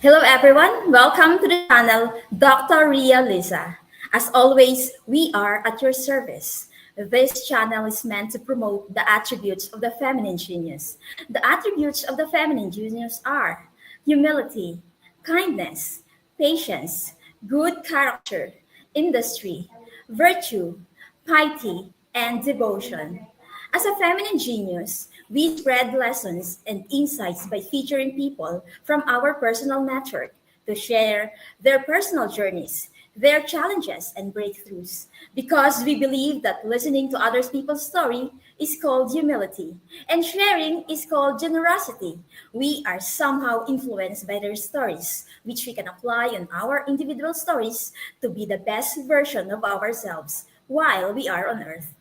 Hello everyone, welcome to the channel Dr. Ria Liza. As always, we are at your service. This channel is meant to promote the attributes of the feminine genius. The attributes of the feminine genius are humility, kindness, patience, good character, industry, virtue, piety, and devotion. As a feminine genius, we spread lessons and insights by featuring people from our personal network to share their personal journeys, their challenges, and breakthroughs. Because we believe that listening to other people's story is called humility, and sharing is called generosity. We are somehow influenced by their stories, which we can apply on our individual stories to be the best version of ourselves while we are on earth.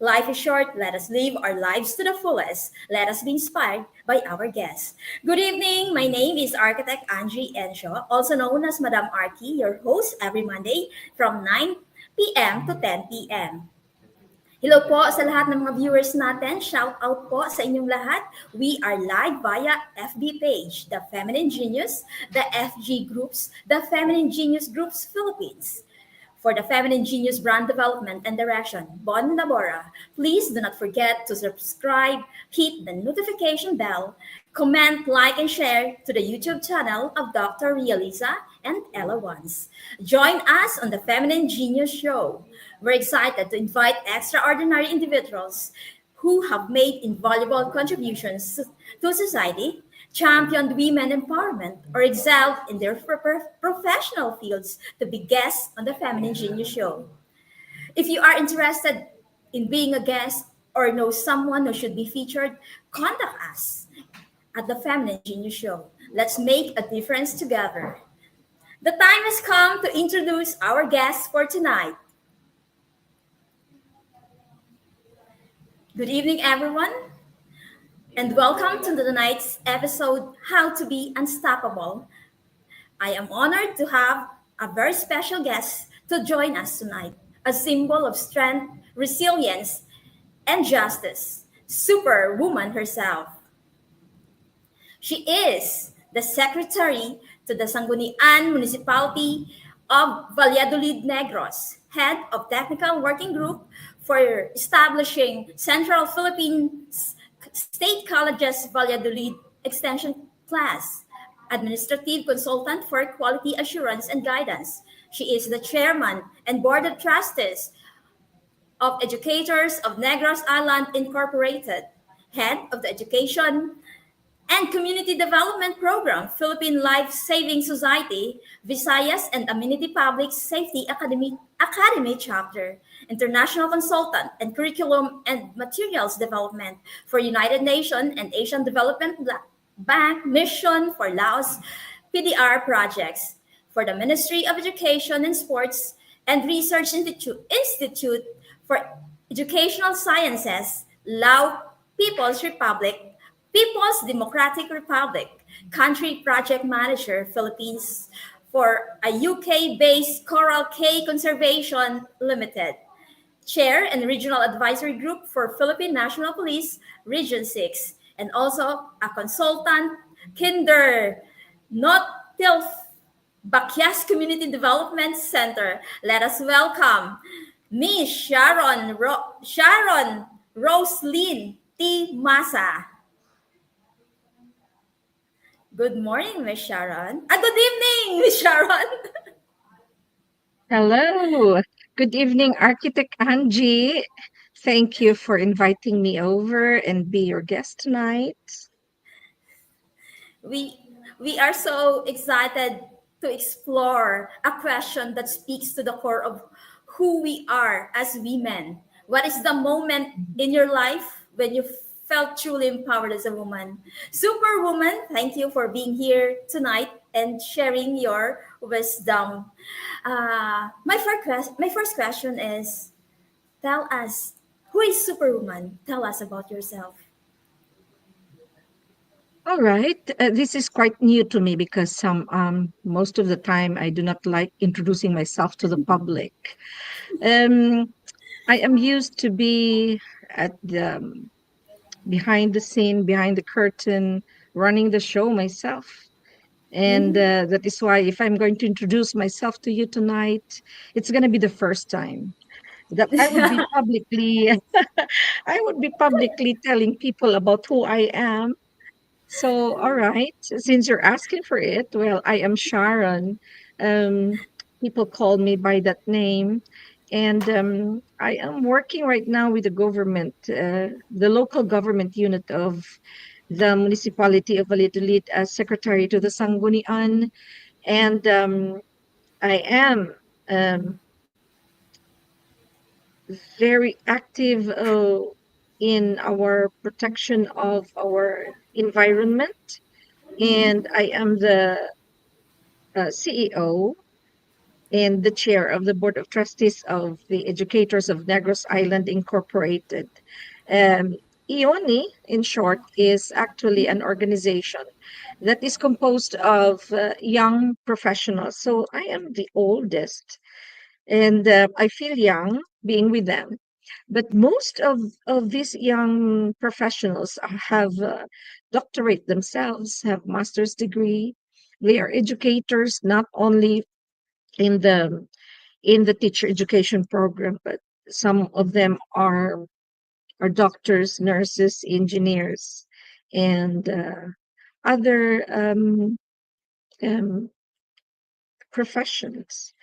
Life is short. Let us live our lives to the fullest. Let us be inspired by our guests. Good evening. My name is Architect Angie Encio, also known as Madam Arki, your host every Monday from 9 p.m. to 10 p.m. Hello po sa lahat ng mga viewers natin. Shout out po sa inyong lahat. We are live via FB page, The Feminine Genius, the FG Groups, The Feminine Genius Groups Philippines. For the Feminine Genius brand development and direction, Bon Labora, please do not forget to subscribe, hit the notification bell, comment, like, and share to the YouTube channel of Dr. Ria Liza and Ella Ones. Join us on the Feminine Genius Show. We're excited to invite extraordinary individuals who have made invaluable contributions to society, championed women empowerment, or excelled in their professional fields to be guests on the Feminine Genius Show. If you are interested in being a guest or know someone who should be featured, contact us at the Feminine Genius Show. Let's make a difference together. The time has come to introduce our guests for tonight. Good evening, everyone, and welcome to tonight's episode, How to Be Unstoppable. I am honored to have a very special guest to join us tonight, a symbol of strength, resilience, and justice, Superwoman herself. She is the secretary to the Sangguniang Municipality of Valladolid Negros, head of technical working group for establishing Central Philippine State Colleges Valladolid Extension Class, administrative consultant for quality assurance and guidance. She is the chairman and board of trustees of Educators of Negros Island Incorporated, head of the Education and Community Development Program, Philippine Life Saving Society, Visayas and Amenity Public Safety Academy Chapter, International Consultant and Curriculum and Materials Development for United Nations and Asian Development Bank Mission for Laos PDR projects, for the Ministry of Education and Sports and Research Institute for Educational Sciences, Lao People's Democratic Republic, Country Project Manager, Philippines, for a UK-based Coral Cay Conservation Limited, Chair and Regional Advisory Group for Philippine National Police, Region 6, and also a consultant, Kinder Not Tilf Bakyas Community Development Center. Let us welcome Miss Sharon Rose Lin T. Masa. Good morning, Miss Sharon. Good evening, Miss Sharon. Hello. Good evening, Architect Angie. Thank you for inviting me over and be your guest tonight. we we are so excited to explore a question that speaks to the core of who we are as women. What is the moment in your life when you felt truly empowered as a woman? Superwoman, thank you for being here tonight and sharing your wisdom. My first question is, tell us, who is Superwoman? Tell us about yourself. All right. This is quite new to me because most of the time I do not like introducing myself to the public. Um, I am used to be at the behind the scene, behind the curtain, running the show myself. And Mhm. that is why if I'm going to introduce myself to you tonight, it's going to be the first time that I would be publicly I would be publicly telling people about who I am. So, all right, since you're asking for it, well, I am Sharon. Um, People call me by that name. And I am working right now with the government, the local government unit of the municipality of Valladolid as secretary to the Sanggunian. And I am um, very active in our protection of our environment. And I am the CEO and the chair of the board of trustees of the Educators of Negros Island Incorporated. IONI, in short, is actually an organization that is composed of young professionals. So I am the oldest, and I feel young being with them. But most of these young professionals have doctorate themselves, have master's degree. They are educators, not only in the teacher education program, but some of them are doctors, nurses, engineers, and other professions.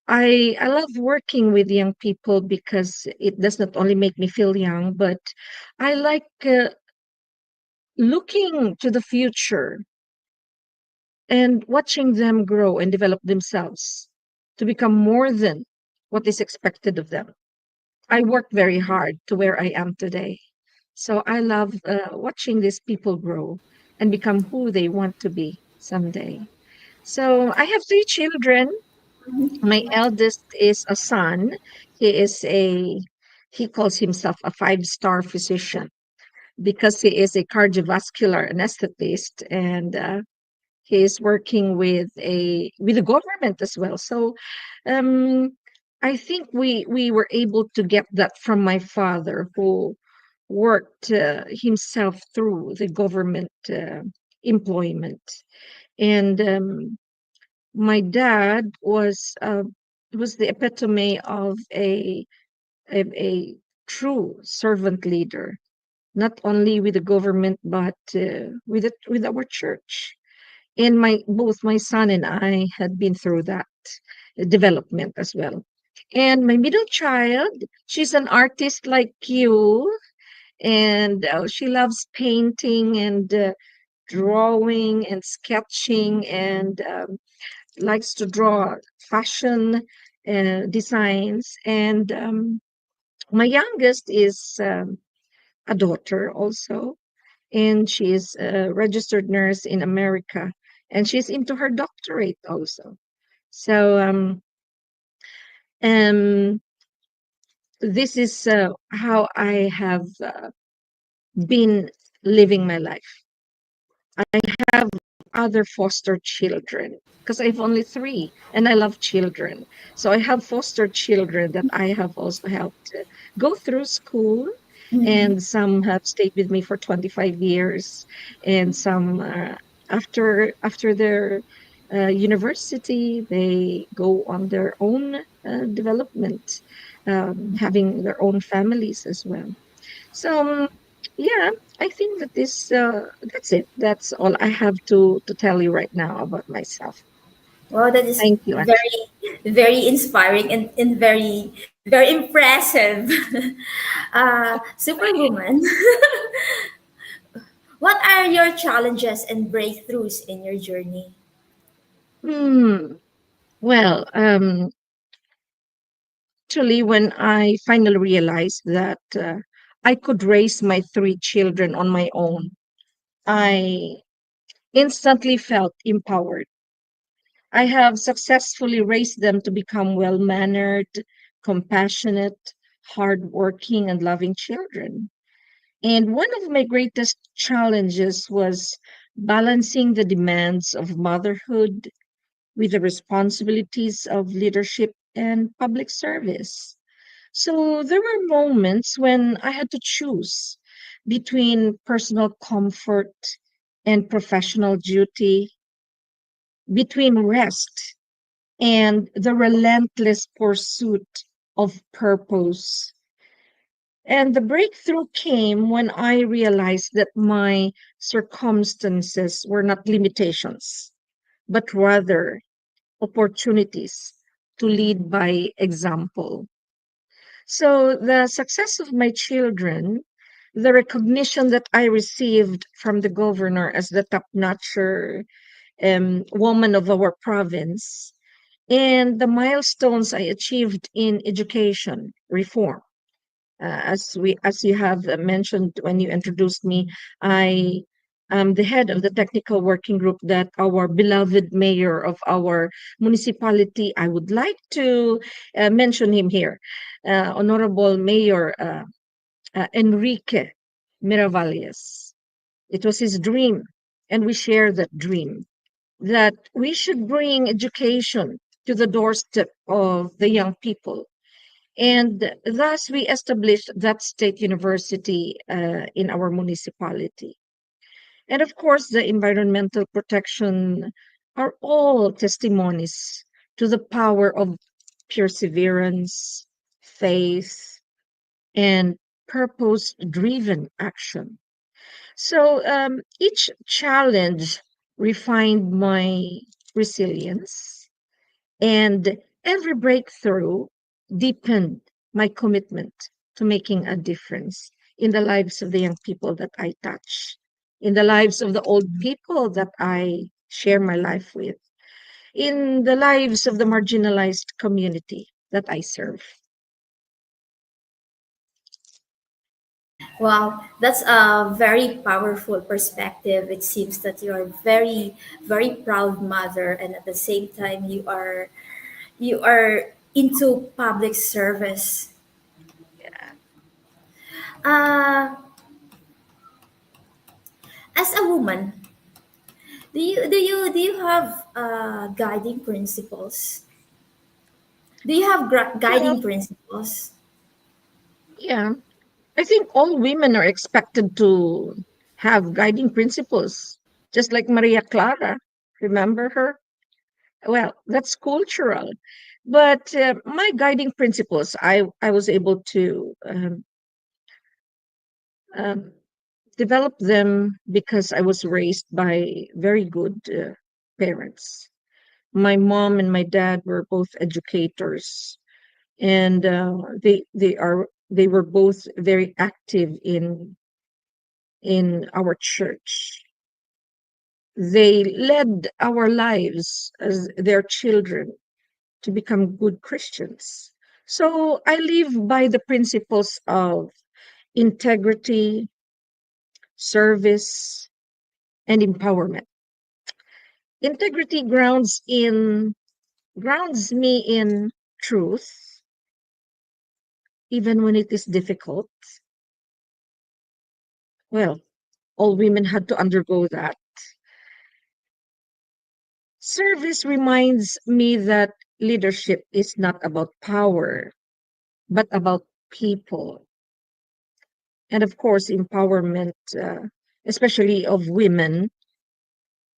I love working with young people because it does not only make me feel young, but I like looking to the future and watching them grow and develop themselves to become more than what is expected of them. I worked very hard to where I am today. So I love watching these people grow and become who they want to be someday. So I have three children. My eldest is a son. He is he calls himself a five-star physician because he is a cardiovascular anesthetist, and he is working with the government as well. So um, I think we were able to get that from my father, who worked himself through the government employment. And my dad was the epitome of a true servant leader, not only with the government but with our church. And my both my son and I had been through that development as well. And my middle child, she's an artist like you, and she loves painting and drawing and sketching, and likes to draw fashion designs. And my youngest is a daughter also, and she is a registered nurse in America, and she's into her doctorate also. So um, this is how I have been living my life. I have other foster children because I have only three and I love children. So I have foster children that I have also helped go through school, Mhm. and some have stayed with me for 25 years, and some after their university, they go on their own development, having their own families as well. So yeah, I think that that's it. That's all I have to tell you right now about myself. Well, that is Thank you, Angie. very inspiring and very impressive. Superwoman. What are your challenges and breakthroughs in your journey? Hmm. Well, actually, when I finally realized that I could raise my three children on my own, I instantly felt empowered. I have successfully raised them to become well-mannered, compassionate, hardworking, and loving children. And one of my greatest challenges was balancing the demands of motherhood with the responsibilities of leadership and public service. So there were moments when I had to choose between personal comfort and professional duty. between rest and the relentless pursuit of purpose. And the breakthrough came when I realized that my circumstances were not limitations, but rather opportunities to lead by example. So, the success of my children, the recognition that I received from the governor as the top notcher woman of our province, and the milestones I achieved in education reform. As you have mentioned when you introduced me, I am the head of the technical working group that our beloved mayor of our municipality. I would like to mention him here, Honorable Mayor Enrique Miravalles. It was his dream, and we share that dream that we should bring education to the doorstep of the young people. And thus, we established that state university in our municipality. And of course, the environmental protection are all testimonies to the power of perseverance, faith, and purpose driven action. So each challenge refined my resilience, and every breakthrough deepened my commitment to making a difference in the lives of the young people that I touch, in the lives of the old people that I share my life with, in the lives of the marginalized community that I serve. Wow, that's a very powerful perspective. It seems that you are very, very proud mother, and at the same time, you are into public service. Uh, as a woman, do you have guiding principles? Do you have Well, guiding principles? yeah, I think all women are expected to have guiding principles, just like Maria Clara. Remember her? Well, that's cultural. But my guiding principles, I was able to um, develop them because I was raised by very good parents. My mom and my dad were both educators, and they were both very active in our church. They led our lives as their children to become good Christians. So I live by the principles of integrity, service, and empowerment. Integrity grounds me in truth, even when it is difficult. Well, all women had to undergo that. Service reminds me that leadership is not about power, but about people. And of course, empowerment, especially of women,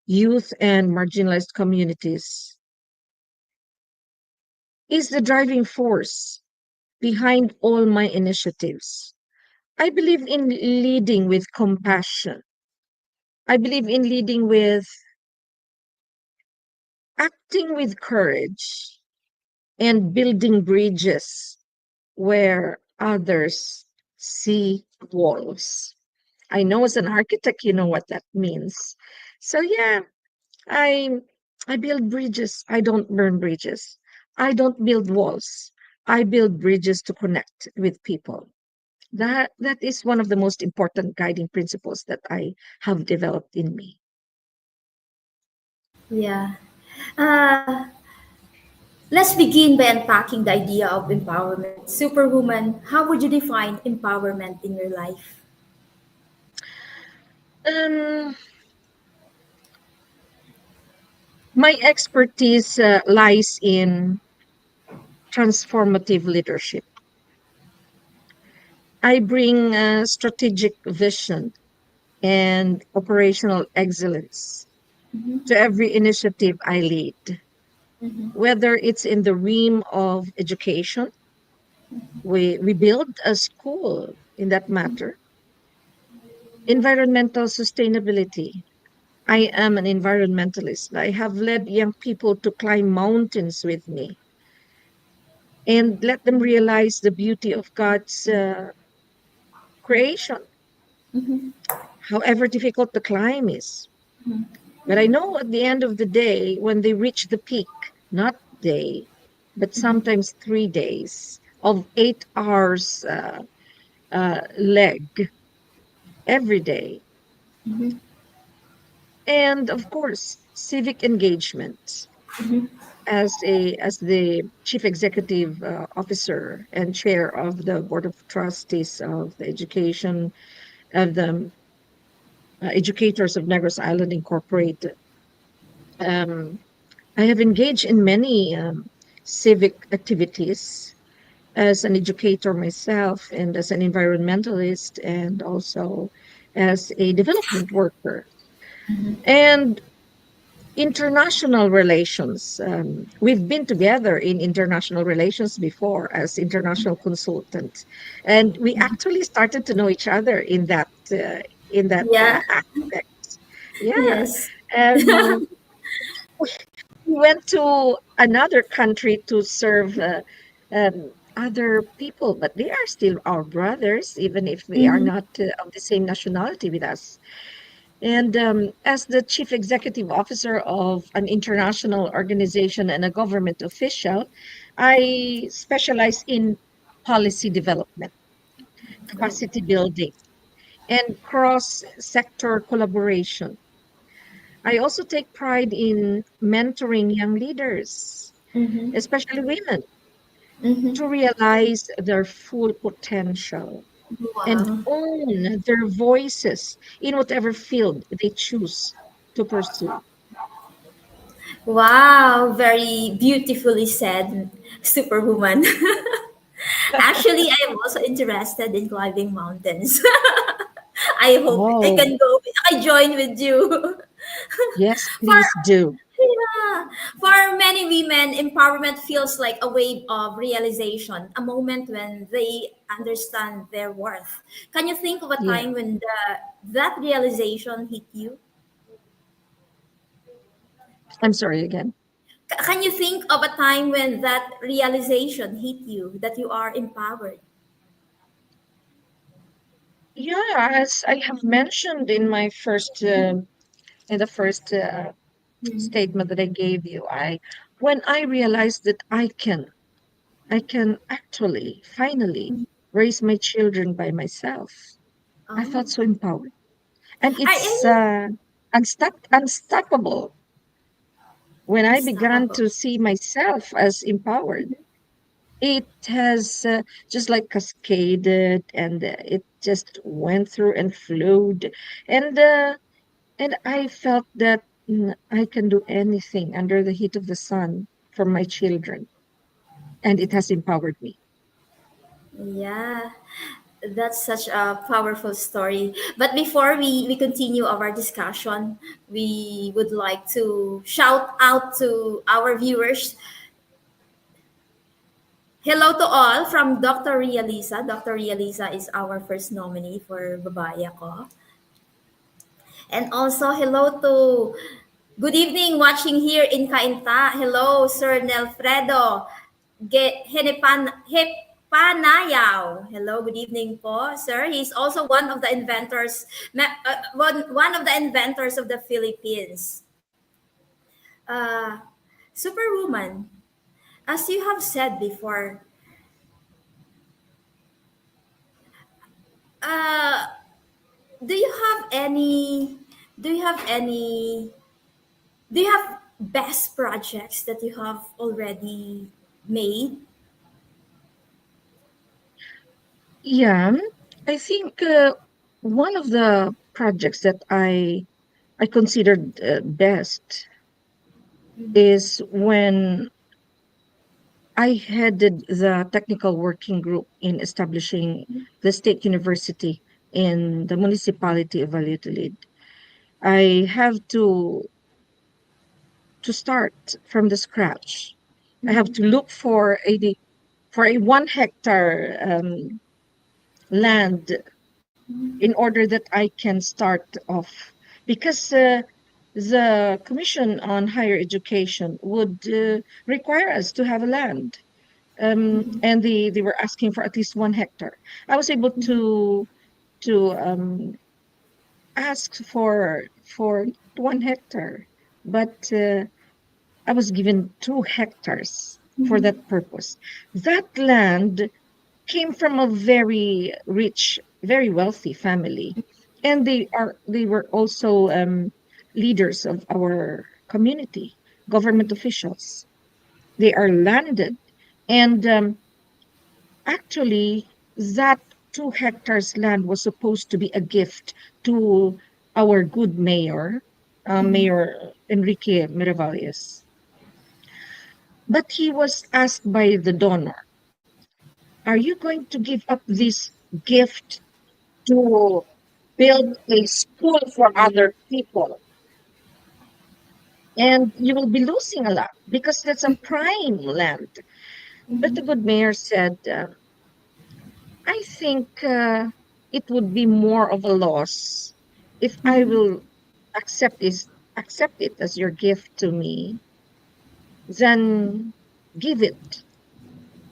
youth, and marginalized communities, is the driving force behind all my initiatives. I believe in leading with compassion. I believe in leading with acting with courage and building bridges where others see walls. I know as an architect, you know what that means. So yeah, I I build bridges. I don't burn bridges. I don't build walls. I build bridges to connect with people. That is one of the most important guiding principles that I have developed in me. Yeah. Uh, let's begin by unpacking the idea of empowerment. Superwoman, how would you define empowerment in your life? Um, my expertise lies in transformative leadership. I bring strategic vision and operational excellence. to every initiative I lead, whether it's in the realm of education. We build a school in that matter. Environmental sustainability. I am an environmentalist. I have led young people to climb mountains with me and let them realize the beauty of God's creation, however difficult the climb is. But I know at the end of the day, when they reach the peak, not day, but sometimes 3 days of 8 hours leg every day. And of course, civic engagement as the chief executive officer and chair of the board of trustees of the education of the educators of Negros Island Incorporated. Um, I have engaged in many civic activities as an educator myself and as an environmentalist and also as a development worker. And international relations. We've been together in international relations before as international consultants, and we actually started to know each other in that Yeah. aspect. Yeah, Yes. um, we went to another country to serve other people, but they are still our brothers, even if they are Mhm. not of the same nationality with us. And as the chief executive officer of an international organization and a government official, I specialize in policy development, Oh. capacity building, and cross sector collaboration. I also take pride in mentoring young leaders, Mm-hmm. especially women, Mm-hmm. to realize their full potential and Wow. own their voices in whatever field they choose to pursue. Wow, very beautifully said, Superwoman. Actually, I am also interested in climbing mountains. I hope I Oh, can go. I join with you. yes, For please do. yeah, for many women, empowerment feels like a wave of realization, a moment when they understand their worth. Can you think of a Yeah. time when that realization hit you? I'm sorry again. Can you think of a time when that realization hit you that you are empowered? Yeah, as I have mentioned in the first statement that I gave you, I when I realized that I can actually finally raise my children by myself, I Oh, felt so empowered, and are it's any unstoppable when I began unstoppable? to see myself as empowered. It has just like cascaded and it just went through and flowed. And I felt that I can do anything under the heat of the sun for my children. And it has empowered me. Yeah, that's such a powerful story. But before we continue our discussion, we would like to shout out to our viewers. Hello to all from Dr. Ria Liza. Dr. Ria Liza is our first nominee for Babae Ako. And also, hello to good evening watching here in Cainta. Hello, Sir Nelfredo Hepanayaw. Hello, good evening po, sir. He's also one of the inventors, one of the inventors of the Philippines. Uh, Superwoman, as you have said before, uh, do you have any, do you have any do you have best projects that you have already made? Yeah, I think one of the projects that I considered best is when I headed the technical working group in establishing the state university in the municipality of Valladolid. I have to. to start from the scratch. I have to look for a 1 hectare land in order that I can start off. Because the Commission on Higher Education would require us to have a land. And they were asking for at least 1 hectare. I was able to ask for 1 hectare, but I was given 2 hectares for that purpose. That land came from a very rich, very wealthy family, and they were also leaders of our community, government officials. They are landed, and actually, that 2 hectares land was supposed to be a gift to our good mayor, Mayor Enrique Miravalles. But he was asked by the donor, are you going to give up this gift to build a school for other people? And you will be losing a lot because that's a prime land. But the good mayor said, I think it would be more of a loss if I will accept it as your gift to me than give it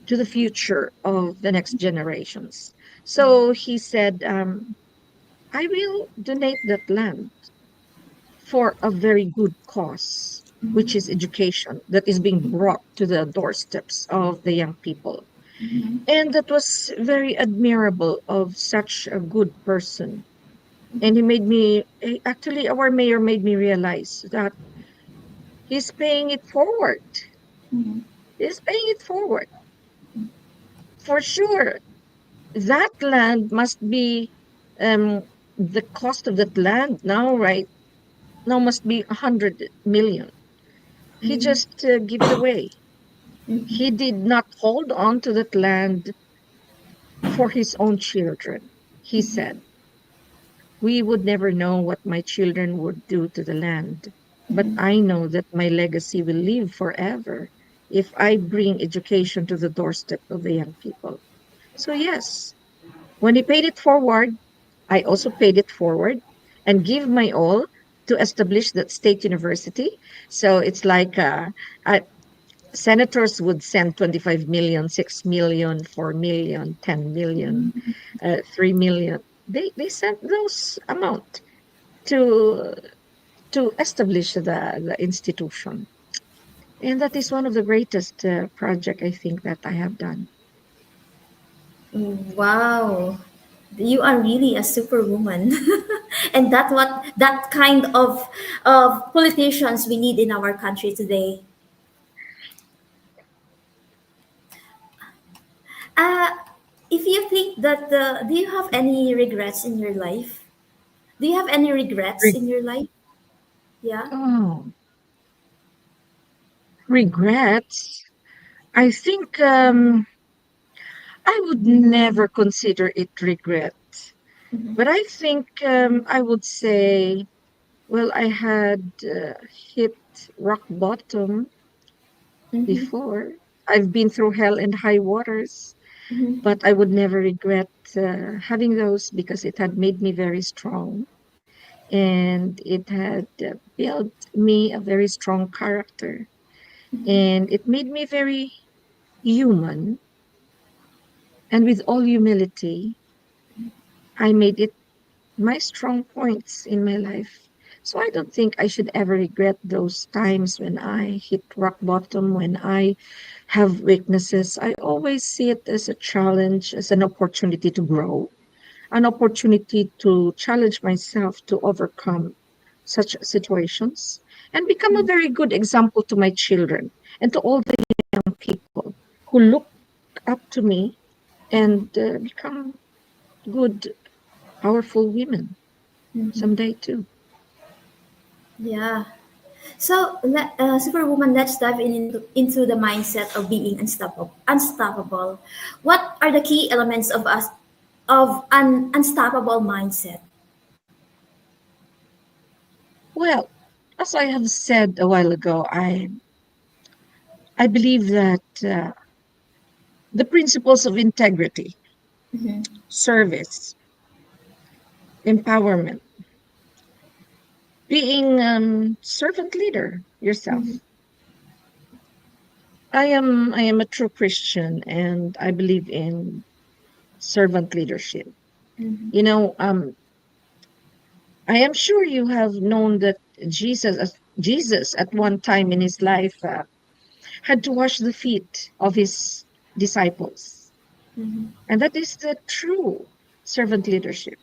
to the future of the next generations. So he said, I will donate that land for a very good cause, which is education that is being brought to the doorsteps of the young people. And that was very admirable of such a good person. And actually, our mayor made me realize that he's paying it forward. He's paying it forward. For sure, that land must be, the cost of that land now, right? Now must be 100 million. He just give it away. He did not hold on to that land for his own children. He said, we would never know what my children would do to the land, but I know that my legacy will live forever if I bring education to the doorstep of the young people. So, yes, when he paid it forward, I also paid it forward and give my all to establish that state university. So it's like senators would send 25 million, 6 million, 4 million, 10 million, 3 million. They sent those amount to to establish the institution. And that is one of the greatest project I think that I have done. Wow. You are really a superwoman. And that kind of politicians we need in our country today. Uh, if you think that, do you have any regrets in your life? Do you have any regrets Re- in your life? Yeah. oh, regrets. I think I would never consider it regret. But I think I would say, well, I had hit rock bottom Mm-hmm. before. I've been through hell and high waters, but I would never regret having those because it had made me very strong and it had built me a very strong character and it made me very human. And with all humility, I made it my strong points in my life. So I don't think I should ever regret those times when I hit rock bottom, when I have weaknesses. I always see it as a challenge, as an opportunity to grow, an opportunity to challenge myself to overcome such situations and become a very good example to my children and to all the young people who look up to me and become good, powerful women someday too. Yeah. So, Superwoman, let's dive into the mindset of being unstoppable. Unstoppable. What are the key elements of an unstoppable mindset? Well, As I have said a while ago, I believe that the principles of integrity, Mm-hmm. service, empowerment, being servant leader Mm-hmm. yourself. I am a true Christian, and I believe in servant leadership. Mm-hmm. You know, I am sure you have known that Jesus at one time in his life had to wash the feet of his disciples, Mm-hmm. and that is the true servant leadership.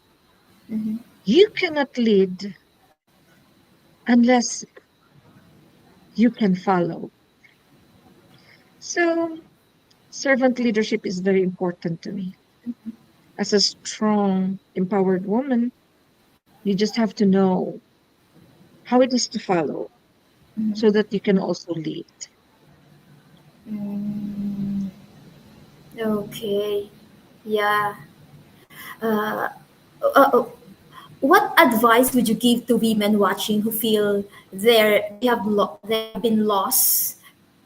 Mm-hmm. You cannot lead unless you can follow. So, servant leadership is very important to me. As a strong, empowered woman, you just have to know how it is to follow so that you can also lead. Mm, okay. Yeah. Uh, uh, uh, what advice would you give to women watching who feel they have been lost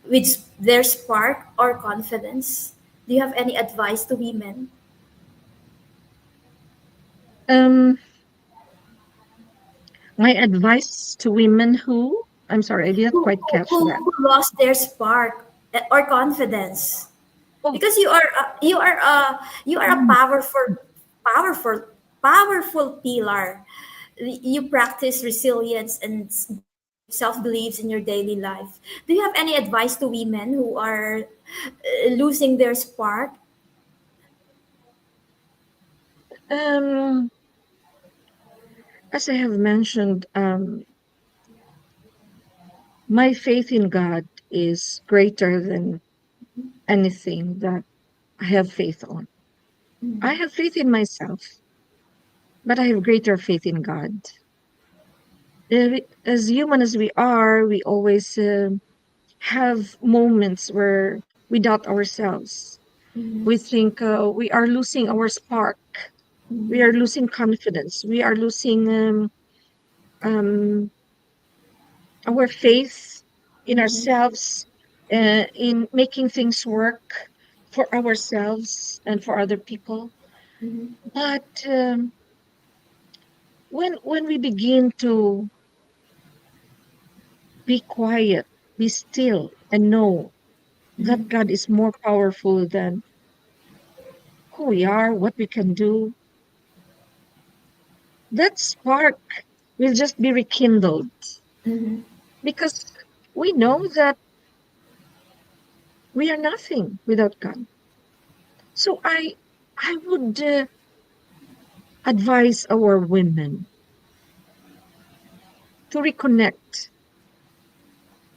with their spark or confidence? Do you have any advice to women Um, my advice to women who, I'm sorry, I didn't quite catch that. who lost their spark or confidence? Oh, Because you are a mm, powerful powerful pillar. You practice resilience and self beliefs in your daily life. Do you have any advice to women who are losing their spark, um, as I have mentioned, my faith in God is greater than anything that I have faith on. I have faith in myself, but I have greater faith in God. As human as we are, we always have moments where we doubt ourselves. We think we are losing our spark. We are losing confidence. We are losing um, our faith in ourselves, in making things work for ourselves and for other people. But when we begin to be quiet, be still, and know that God is more powerful than who we are, what we can do, that spark will just be rekindled because we know that we are nothing without God. So I would advise our women to reconnect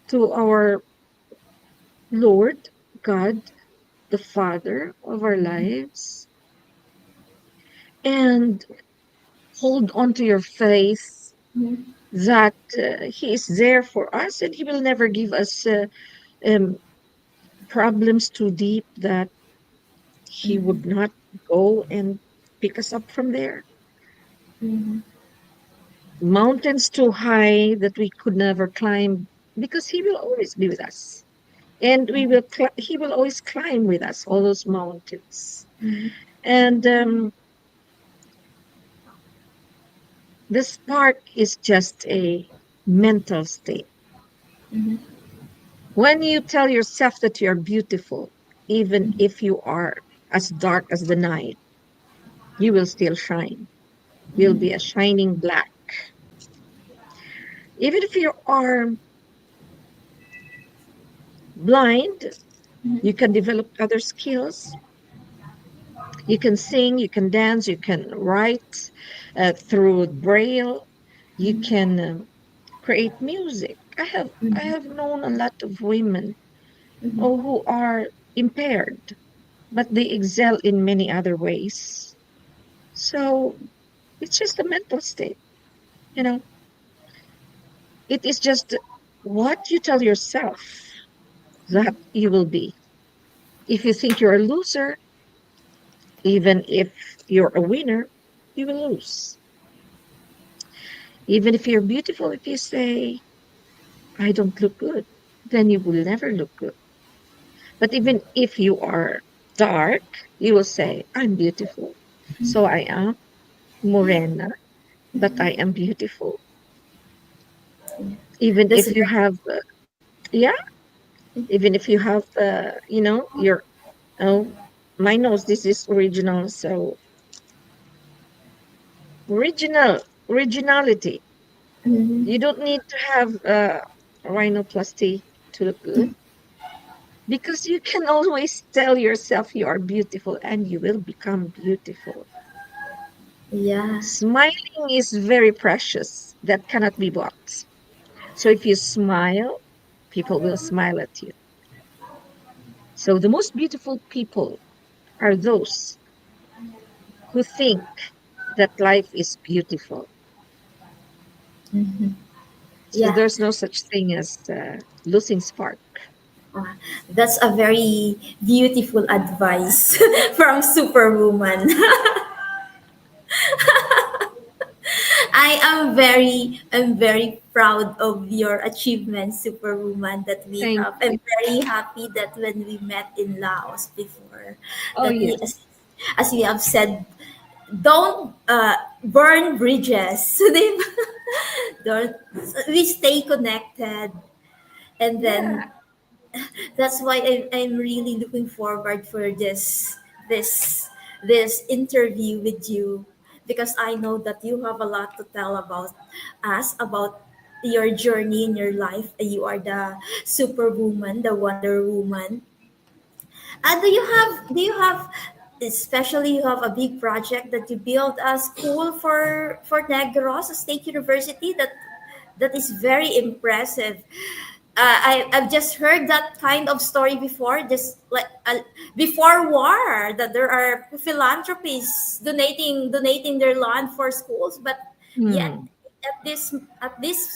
to our Lord God, the Father of our lives, and hold on to your faith that He is there for us and He will never give us um, problems too deep that He would not go and pick us up from there. Mountains too high that we could never climb because He will always be with us. And He will always climb with us all those mountains. And the spark is just a mental state. When you tell yourself that you're beautiful, even if you are as dark as the night, you will still shine. You'll be a shining black. Even if you are blind, you can develop other skills. You can sing, you can dance, you can write through braille. You can create music. I have known a lot of women who are impaired, but they excel in many other ways. So it's just a mental state, you know. It is just what you tell yourself that you will be. If you think you're a loser, even if you're a winner, you will lose. Even if you're beautiful, if you say, I don't look good, then you will never look good. But even if you are dark, you will say, I'm beautiful. So I am morena, but I am beautiful. Even That's if you very, have, yeah, even if you have, your, oh, my nose, this is original. So originality. mhm. You don't need to have rhinoplasty to look good because you can always tell yourself you are beautiful and you will become beautiful. Yeah. Smiling is very precious. That cannot be bought. So if you smile, people will smile at you. So the most beautiful people are those who think that life is beautiful. Mhm. So Yeah. there's no such thing as losing spark. Ah, that's a very beautiful advice from Superwoman. I'm very proud of your achievement, Superwoman, that we Thank have. you. I'm very happy that when we met in Laos before, Oh, that we, yes. as we have said, don't burn bridges. Don't, we stay connected, and Yeah. then that's why I'm really looking forward for this this interview with you, because I know that you have a lot to tell about us, about your journey in your life. You are the superwoman, the Wonder Woman. Do you have especially you have a big project that you build a school for Negros, a state university, that is very impressive. I've just heard that kind of story before, just like before war, that there are philanthropists donating their land for schools, but yet Hmm. at this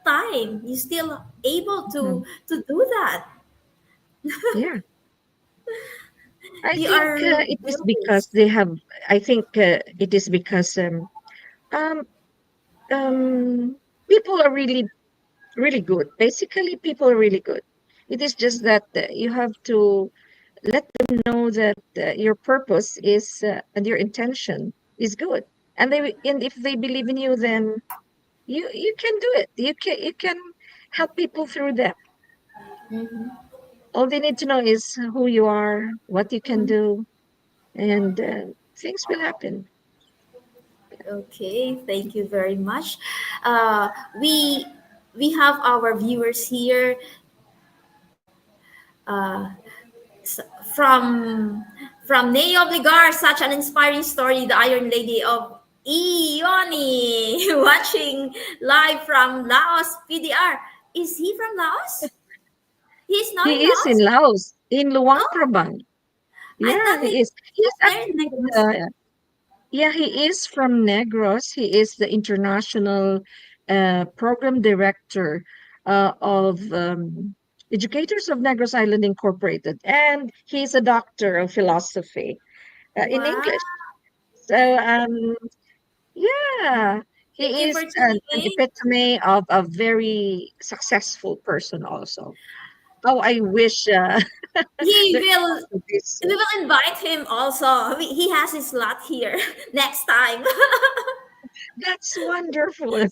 time you still able Hmm. to do that. Yeah. I You think are it is brilliant. because they have, I think it is because um, um, people are really, really good. Basically, people are really good. It is just that you have to let them know that your purpose is and your intention is good. And if they believe in you, then you can do it. You can help people through them. Mhm. All they need to know is who you are, what you can do, and things will happen. Okay, thank you very much. Uh, we we have our viewers here, uh, s- from from Neo Obligar, such an inspiring story, the Iron Lady of Ioni, watching live from Laos PDR. Is he from Laos? He's now in He is in Laos? Laos, in Luang Oh, Prabang. I Yeah, thought he he is. He is was there in actually, Negros. yeah, he is from Negros. He is the international program director of Educators of Negros Island Incorporated, and he's a doctor of philosophy in Wow. English. So, yeah, Thank he you is for tuning an in. epitome of a very successful person also. Oh, I wish He there is will also this. we will invite him also. He has his slot here next time. That's wonderful.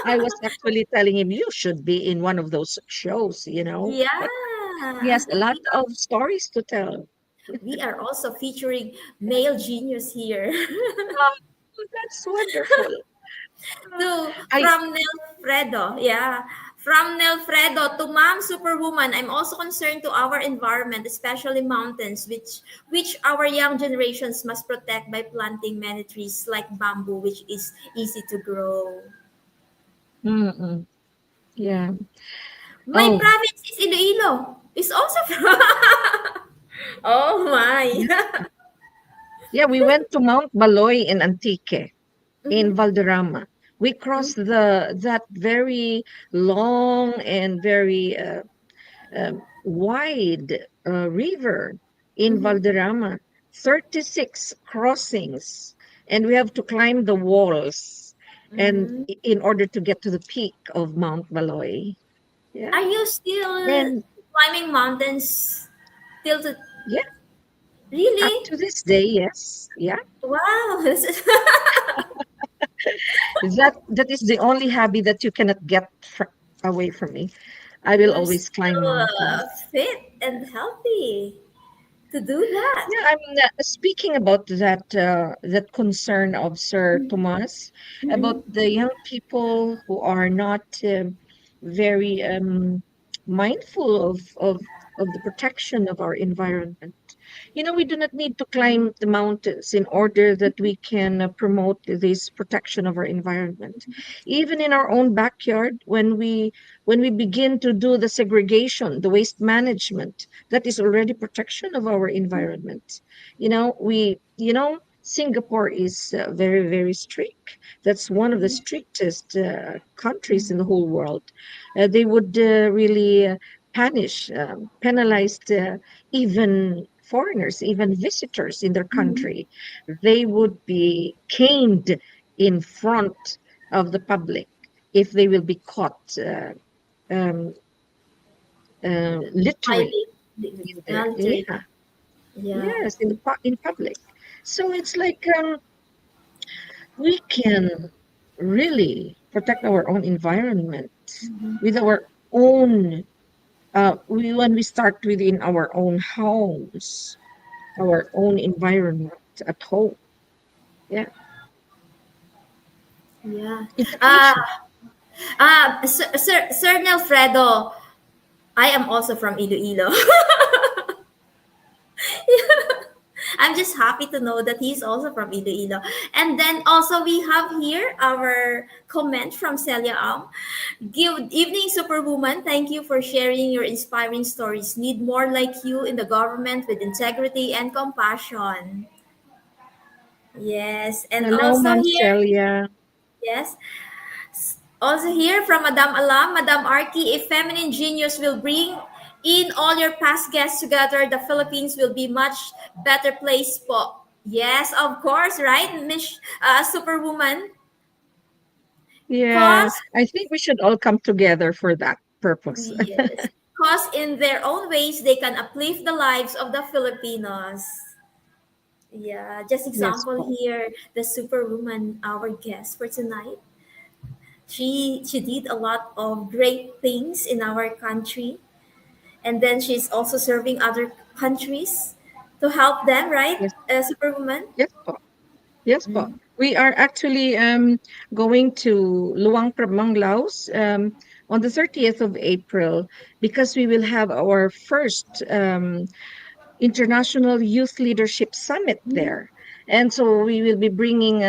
I was actually telling him you should be in one of those shows, He has Yeah. a lot of stories to tell. We are also featuring male genius here. Oh, that's wonderful. Uh, To I from Nelfredo. Yeah. From Nelfredo to Mom Superwoman, I'm also concerned to our environment, especially mountains, which our young generations must protect by planting many trees like bamboo, which is easy to grow. mm-mm, yeah. My Oh, province is Iloilo. It's also from. Oh my. yeah. Yeah, we went to Mount Baloy in Antique, in Mhm, Valderrama. We crossed that very long and very wide river in mhm. Valderrama, 36 crossings, and we have to climb the walls. and Mm. in order to get to the peak of Mount Baloy. Yeah. Are you still And climbing mountains till to yeah, up really? to this day, yes. Yeah. Wow. That is the only hobby that you cannot get away from me. I will You're always climb still mountains. fit and healthy to do that. Yeah, speaking about that concern of Sir Tomas about Mhm. the young people who are not very mindful of the protection of our environment. You know, we do not need to climb the mountains in order that we can promote this protection of our environment. Even in our own backyard, when we begin to do the segregation, the waste management, that is already protection of our environment. Singapore is very, very strict. That's one of the strictest countries in the whole world. They would really penalize even foreigners, even visitors in their Mhm. country. They would be caned in front of the public if they will be caught um, littering Highly in there. literally. Yeah, Yeah. yes, in public. So it's like we can really protect our own environment with our own. When we start within our own homes, our own environment at home. Yeah, Yeah. Uh, education. Sir Nelfredo, I am also from Iloilo. I'm just happy to know that he's also from Iloilo. And then also we have here our comment from Celia Ang. Good evening, Superwoman. Thank you for sharing your inspiring stories. Need more like you in the government with integrity and compassion. Yes. And Hello, also Ma'am here, Celia. yes. Also here from Madam Alam, Madam Arki, if feminine genius will bring in all your past guests together, the Philippines will be much better place po. Yes, of course, right, Miss Superwoman? Yeah, Cause I think we should all come together for that purpose. yes, cause in their own ways they can uplift the lives of the Filipinos. Yeah, just Yes, example po. here, the Superwoman, our guest for tonight. She did a lot of great things in our country, and then she's also serving other countries to help them, right, Yes, Superwoman? yes, po. Yes, po. We are actually going to Luang Prabang, Laos on the 30th of April because we will have our first International Youth Leadership Summit there. And so we will be bringing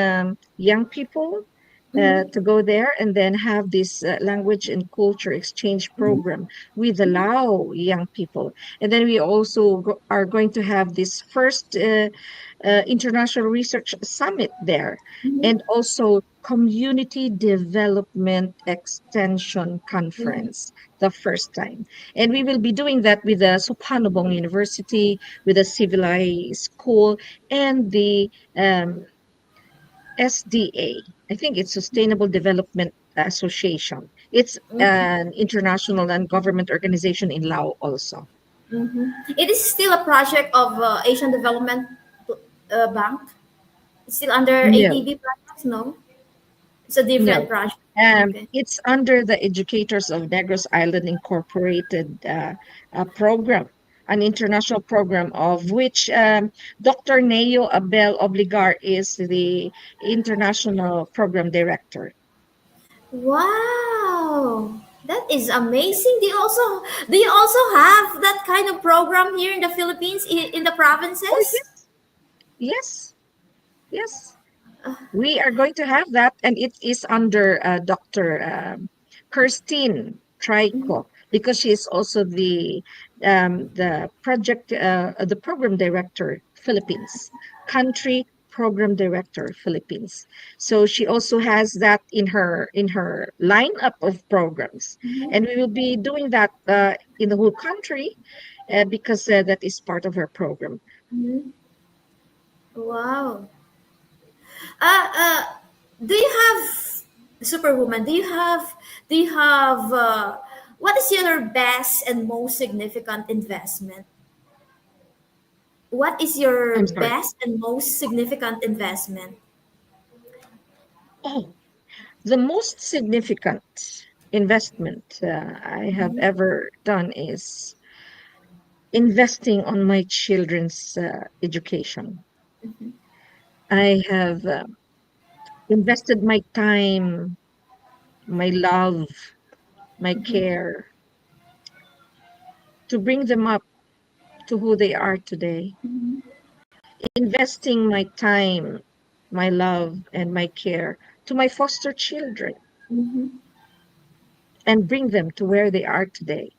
young people to Mm-hmm. go there and then have this language and culture exchange program with the Lao young people. And then we also are going to have this first International Research Summit there Mm-hmm. and also Community Development Extension Mm-hmm. Conference the first time. And we will be doing that with the Suphanobong University, with the Civilized School, and the SDA. I think it's Sustainable Development Association. It's an international and government organization in Laos also. Mm-hmm. It is still a project of Asian Development Bank. It's still under No, ADB projects, no? It's a different no. project. Okay. It's under the Educators of Negros Island Incorporated program, an international program of which Dr. Neo Abel Obligar is the international program director. Wow, that is amazing. Do you also have that kind of program here in the Philippines, in the Oh, provinces? yes, yes, yes. We are going to have that, and it is under Dr. Kirstine Trico because she is also the program director Philippines, country program director Philippines. So she also has that in her lineup of programs, and we will be doing that in the whole country because that is part of her program. Mhm. Wow. Uh, uh, do you have? Superwoman, do you have what is your best and most significant investment? What is your I'm sorry. best and most significant investment? Oh, the most significant investment I have ever done is investing on my children's education. I have invested my time, my love, my care to bring them up to who they are today. Investing my time, my love, and my care to my foster children Mm-hmm. and bring them to where they are today.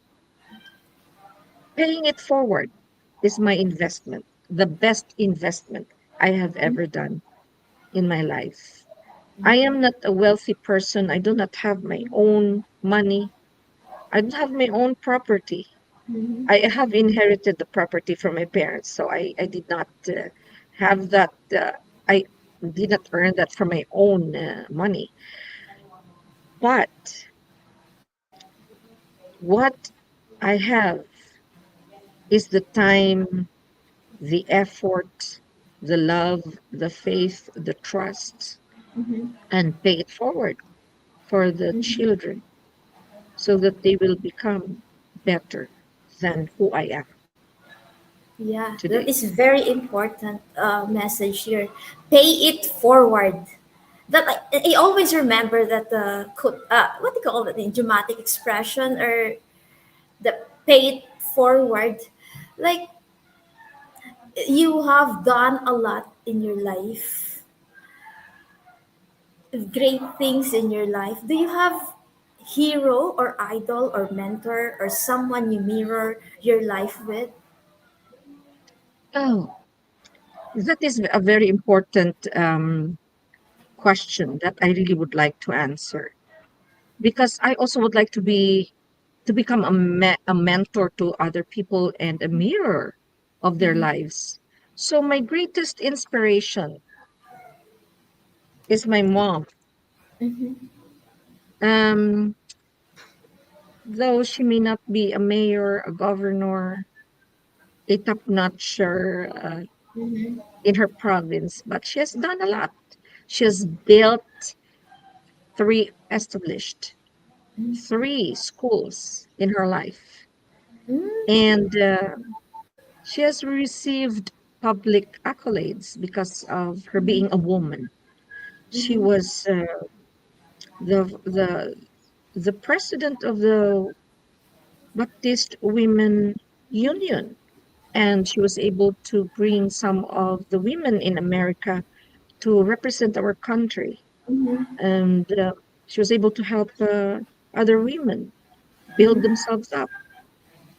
Paying it forward is my investment, the best investment I have ever done in my life. I am not a wealthy person. I do not have my own money. I don't have my own property. I have inherited the property from my parents, so I did not have that. I did not earn that from my own money. But what I have is the time, the effort, the love, the faith, the trust, and pay it forward for the children so that they will become better than who I am Yeah, that today. is very important message here. Pay it forward. That I always remember that what do you call it, the dramatic expression or the pay it forward. Like you have done a lot in your life, great things in your life. Do you have hero or idol or mentor or someone you mirror your life with? Oh, that is a very important question that I really would like to answer because I also would like to become a mentor to other people and a mirror of their lives. So my greatest inspiration is my mom. Mm-hmm. Um, though she may not be a mayor, a governor, a top-notch Mm-hmm. in her province, but she has done a lot. She has built three established three schools in her life, and she has received public accolades because of her being a woman. She Mm-hmm. was the the the president of the Baptist Women Union, and she was able to bring some of the women in America to represent our country, Mm-hmm. and she was able to help other women build themselves up.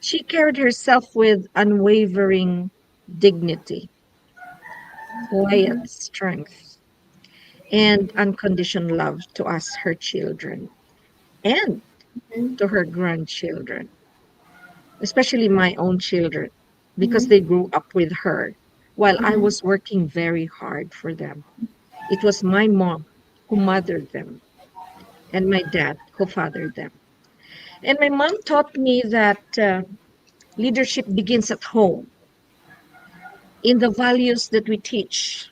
She carried herself with unwavering dignity, quiet strength, and unconditioned love to us, her children, and to her grandchildren, especially my own children, because they Mm-hmm. grew up with her while I Mm-hmm. was working very hard for them. It was my mom who mothered them and my dad who fathered them. And my mom taught me that leadership begins at home in the values that we teach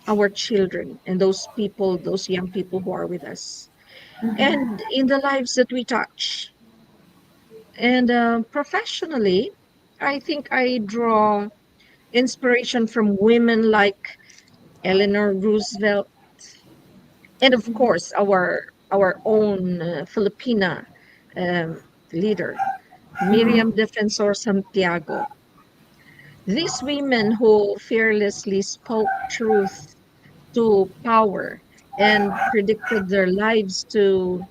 our children and those people, those young people who are with us, and in the lives that we touch. And professionally, I think I draw inspiration from women like Eleanor Roosevelt, and of course our own Filipina um, leader, Miriam Defensor Santiago. These women who fearlessly spoke truth to power and predicted their lives to,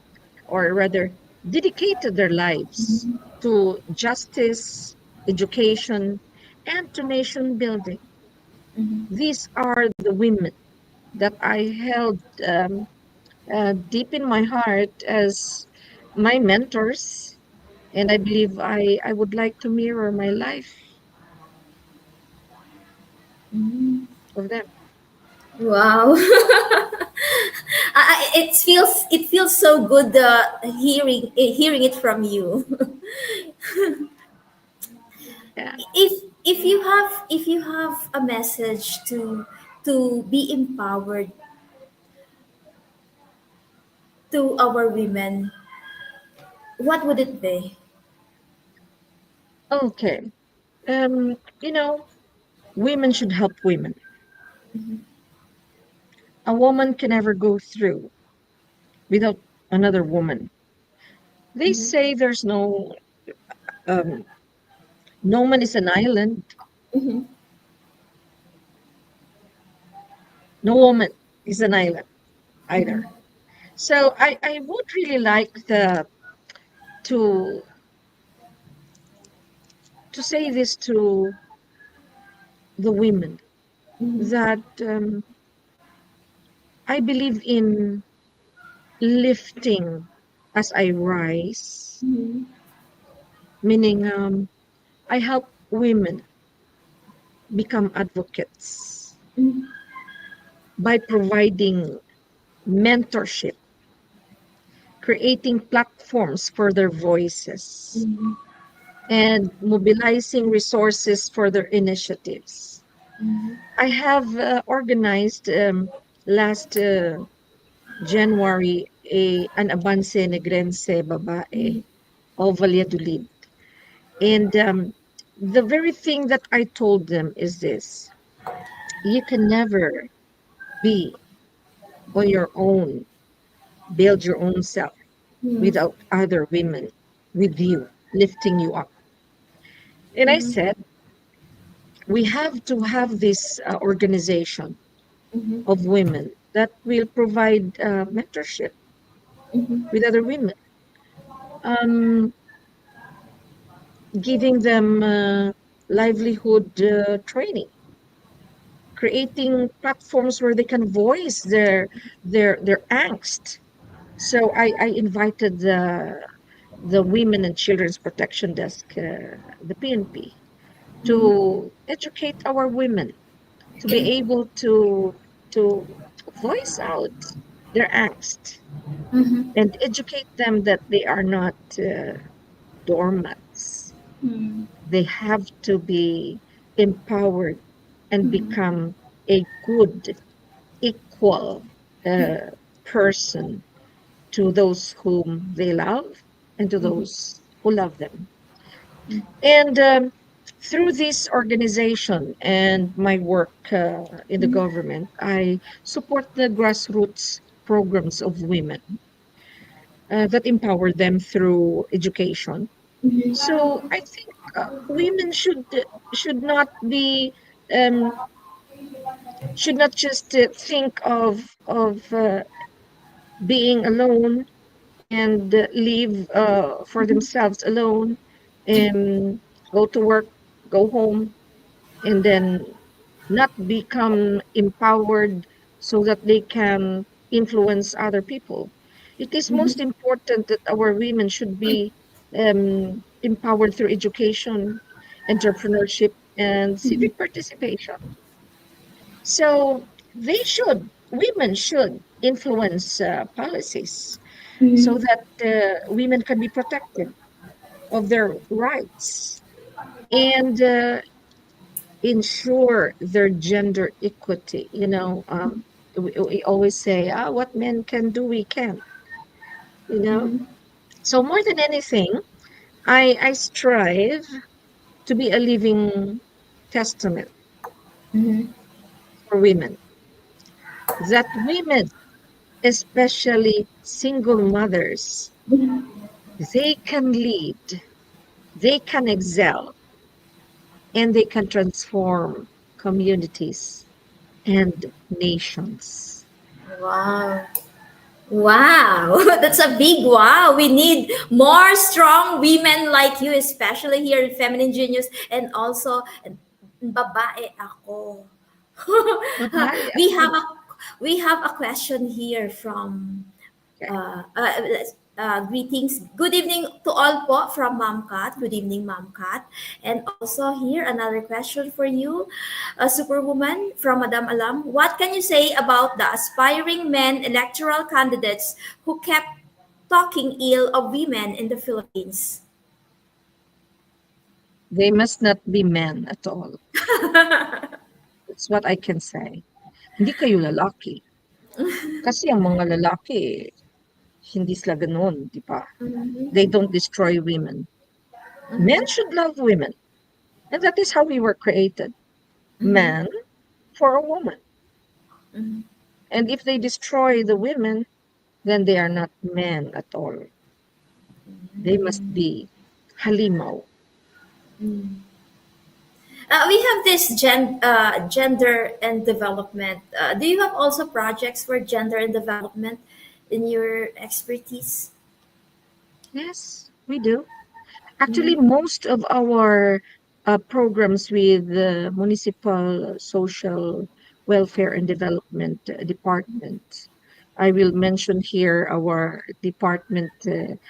or rather, dedicated their lives to justice, education, and to nation building. These are the women that I held deep in my heart as my mentors, and I believe I would like to mirror my life Mm-hmm. of them. Wow. it feels so good hearing it from you. Yeah. If you have a message to be empowered to our women, what would it be? Okay. You know, women should help women. A woman can never go through without another woman. They say there's um, no man is an island, Mm-hmm. no woman is an island either. Mm-hmm. So I would really like to to say this to the women that I believe in lifting as I rise, Mm-hmm. meaning I help women become advocates Mm-hmm. by providing mentorship, creating platforms for their voices, Mm-hmm. and mobilizing resources for their initiatives. I have organized last January an Avance Negrense Babae of Valladolid. And the very thing that I told them is this: you can never be on your own, build your own self without other women with you, lifting you up. And I Mm-hmm. said, we have to have this organization Mm-hmm. of women that will provide mentorship Mm-hmm. with other women, um, giving them livelihood training, creating platforms where they can voice their angst. So I invited the Women and Children's Protection Desk, the PNP, to educate our women to be able to voice out their angst Mm-hmm. and educate them that they are not doormats. Mm-hmm. They have to be empowered and Mm-hmm. become a good, equal uh, person to those whom they love and to those who love them. And through this organization and my work in the government, I support the grassroots programs of women that empower them through education. So I think women should not be um, should not just think of being alone and live for themselves alone, and go to work, go home, and then not become empowered so that they can influence other people. It is most important that our women should be empowered through education, entrepreneurship, and civic participation. So women should influence policies so that women can be protected of their rights and ensure their gender equity. We always say, what men can do, we can, you know. So more than anything, I strive to be a living testament Mm-hmm. for women, that women, especially single mothers, they can lead, they can excel, and they can transform communities and nations. Wow. Wow, that's a big wow. We need more strong women like you, especially here in Feminine Genius, and also babae ako. Babae we ako. have a we have a question here from Okay. uh, uh greetings. Good evening to all po from Mom Cat. Good evening, Mom Cat. And also here, another question for you, Superwoman from Madam Alam. What can you say about the aspiring men electoral candidates who kept talking ill of women in the Philippines? They must not be men at all. That's what I can say. Hindi kayo lalaki. Kasi ang mga lalaki, hindi sila ganun, di ba? Mhm, They don't destroy women. Men mhm, should love women. And that is how we were created. mhm, Man for a woman. mhm, And if they destroy the women, then they are not men at all. They must be halimaw. mhm. We have this gender and development. Do you have also projects for gender and development in your expertise? Yes, we do. Actually, Mhm, most of our programs with the municipal social welfare and development department. I will mention here our department,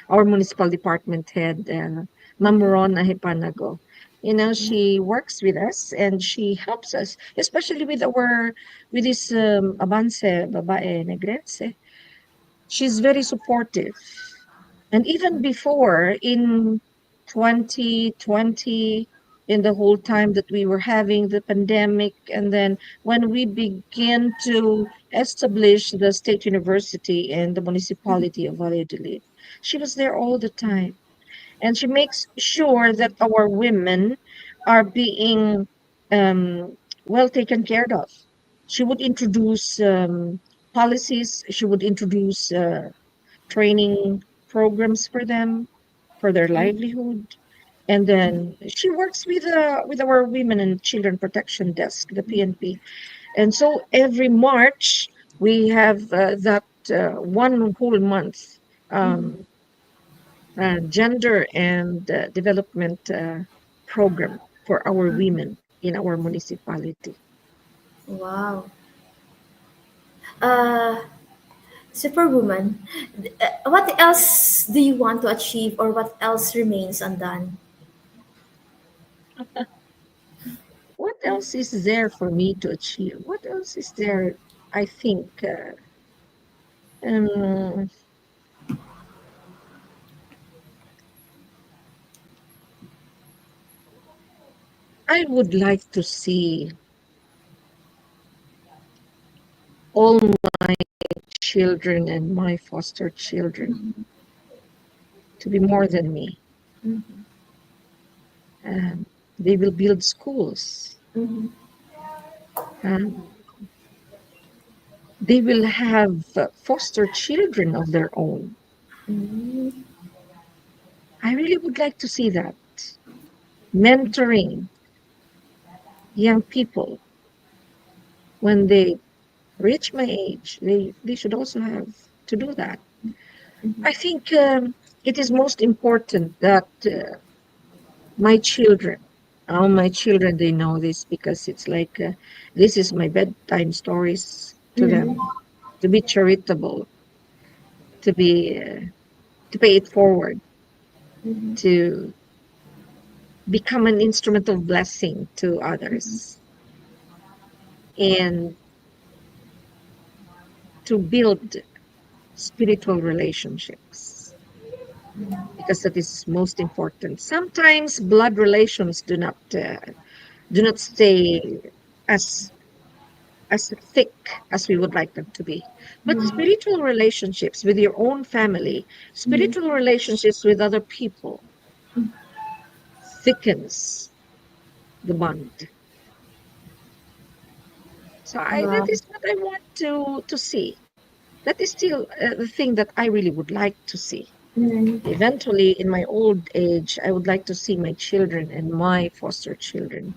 our municipal department head, Ma'am Rona Hipanago. You know, she works with us and she helps us, especially with this Avance Babae Negrese. She's very supportive. And even before in 2020, in the whole time that we were having the pandemic, and then when we began to establish the state university and the municipality of Valladolid, she was there all the time. And she makes sure that our women are being well taken care of. She would introduce policies, she would introduce training programs for them for their livelihood. And then she works with our Women and Children Protection Desk, the PNP. And so every March we have that one whole month um, gender and development program for our women in our municipality. wow. Uh, Superwoman, what else do you want to achieve or what else remains undone? What else is there for me to achieve? What else is there? I think um, I would like to see all my children and my foster children to be more than me. Mhm, Um, they will build schools. mhm, Um, they will have foster children of their own. mhm, I really would like to see that. Mentoring young people when they reach my age, they should also have to do that. I think it is most important that my children, all my children, they know this because it's like this is my bedtime stories to them. mhm, To be charitable, to be to pay it forward, mhm, to become an instrument of blessing to others, and to build spiritual relationships because that is most important. Sometimes blood relations do not stay as as thick as we would like them to be. But mhm, spiritual relationships with your own family, spiritual relationships with other people thickens the bond. So that wow. is what I want to see. That is still the thing that I really would like to see. Mhm, Eventually, in my old age, I would like to see my children and my foster children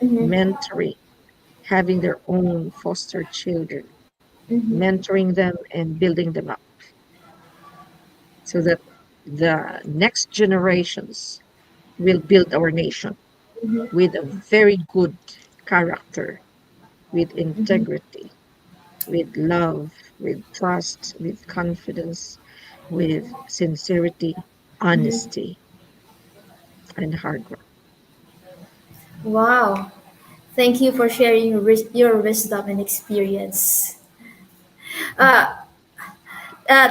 mhm, mentoring, having their own foster children, mhm, mentoring them and building them up so that the next generations will build our nation mhm, with a very good character, with mhm, integrity, with love, with trust, with confidence, with sincerity, honesty, and hard work. Wow. Thank you for sharing your wisdom and experience. Uh,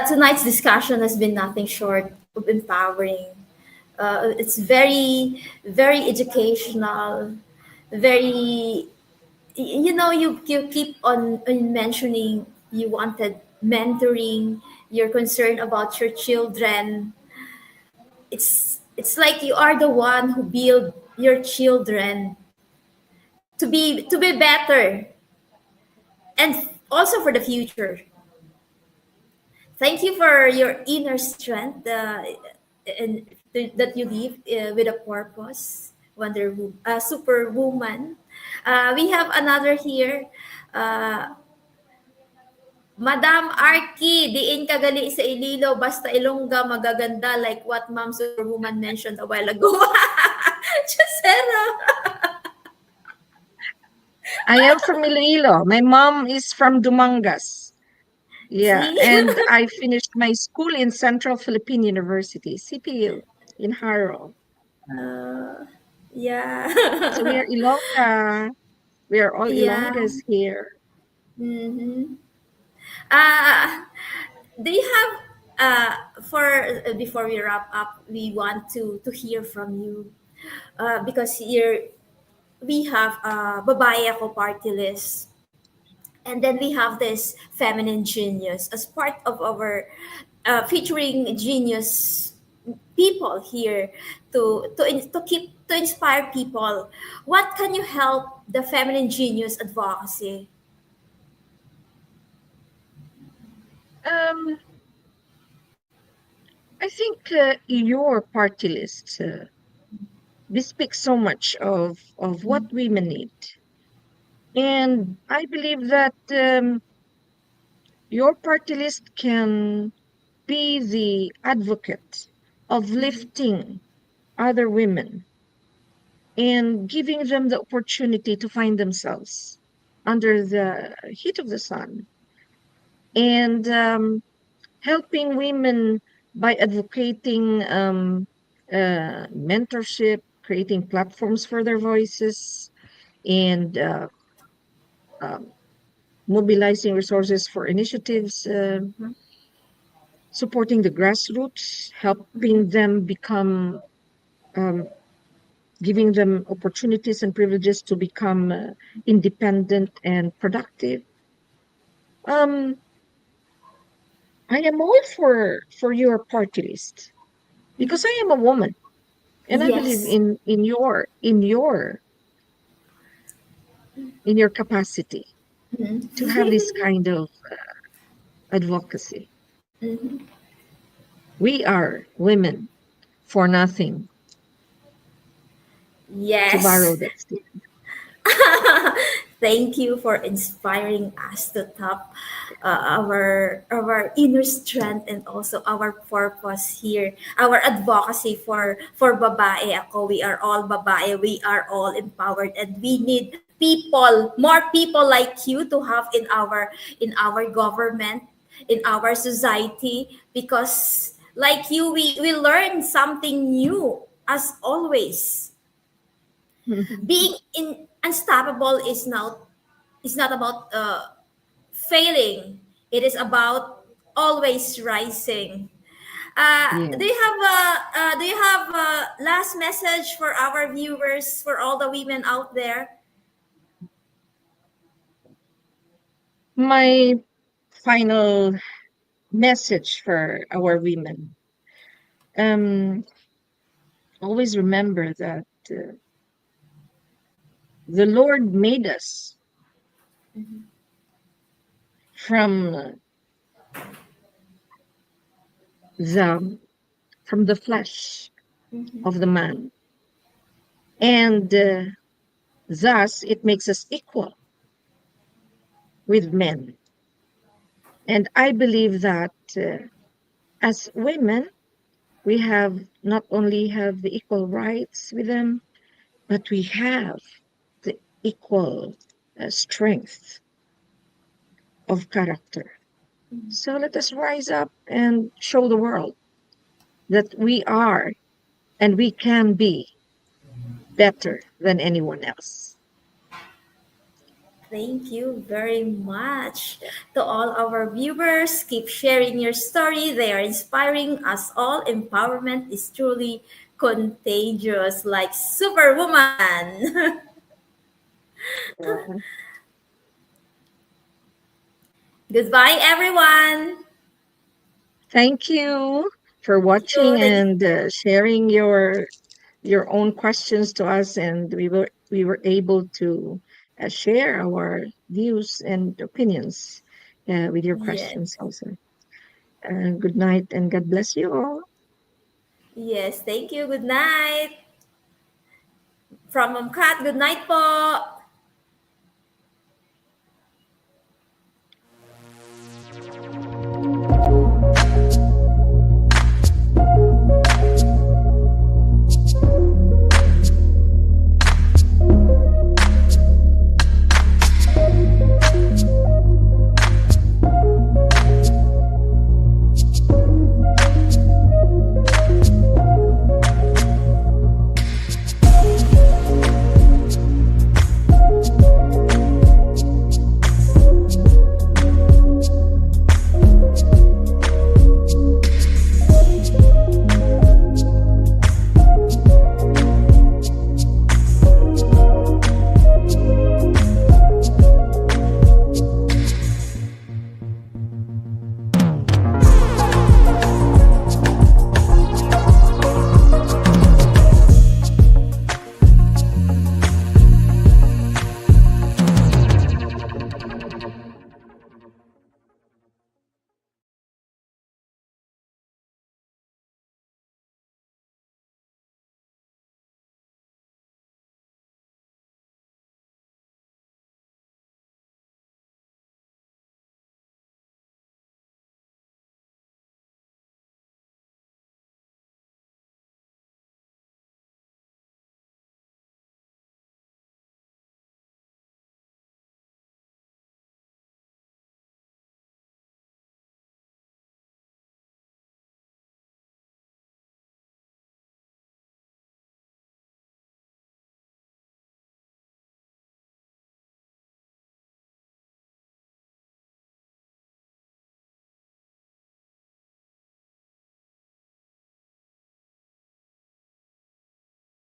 tonight's discussion has been nothing short of empowering. It's very, very educational, very, you keep on mentioning you wanted mentoring, you're concerned about your children. It's like you are the one who build your children to be better and also for the future. Thank you for your inner strength and that you live with a purpose. Superwoman. We have another here. Uh, Madam Arki, diin kagali sa Ililo, basta Ilongga magaganda like what Ma'am Superwoman mentioned a while ago. Chasera. I am from Iloilo. My mom is from Dumangas. Yeah, See? and I finished my school in Central Philippine University, CPU, in Haro. Uh, So we are yeah. Ilongga. We are all Yeah. Ilongas here. Mm-hmm. Uh, do you have for before we wrap up, we want to hear from you because here we have babae ako party list, and then we have this feminine genius as part of our featuring genius people here to inspire people. What can you help the feminine genius advocacy? Um, I think your party list bespeaks so much of what women need. And I believe that your party list can be the advocate of lifting other women and giving them the opportunity to find themselves under the heat of the sun and helping women by advocating mentorship, creating platforms for their voices, and um, mobilizing resources for initiatives, supporting the grassroots, helping them become, um, giving them opportunities and privileges to become independent and productive. Um, I am all for your party list because I am a woman and I believe Yes. in your capacity to have this Mhm. kind of advocacy. Mhm. We are women for nothing, to Yes. borrow that statement. Thank you for inspiring us to tap our inner strength and also our purpose here, our advocacy for babae ako. We are all babae. We are all empowered, and we need people, more people like you to have in our government, in our society, because like you, we learn something new as always. Being unstoppable is not about failing. It is about always rising. Do you Yes. have a last message for our viewers, for all the women out there? My final message for our women. Um, always remember that the Lord made us from the from the flesh Mhm. of the man, and thus it makes us equal with men. And I believe that as women, we have not only have the equal rights with them, but we have the equal strength of character. So let us rise up and show the world that we are and we can be better than anyone else. Thank you very much. To all our viewers, keep sharing your story. They are inspiring us all. Empowerment is truly contagious, like Superwoman. Yeah. Goodbye, everyone. Thank you for Thank you. watching Thank you. and sharing your own questions to us, and we were able to share our views and opinions with your Yes. questions also. Good night and God bless you all. Yes. Thank you. Good night. From Mom Kat, good night po.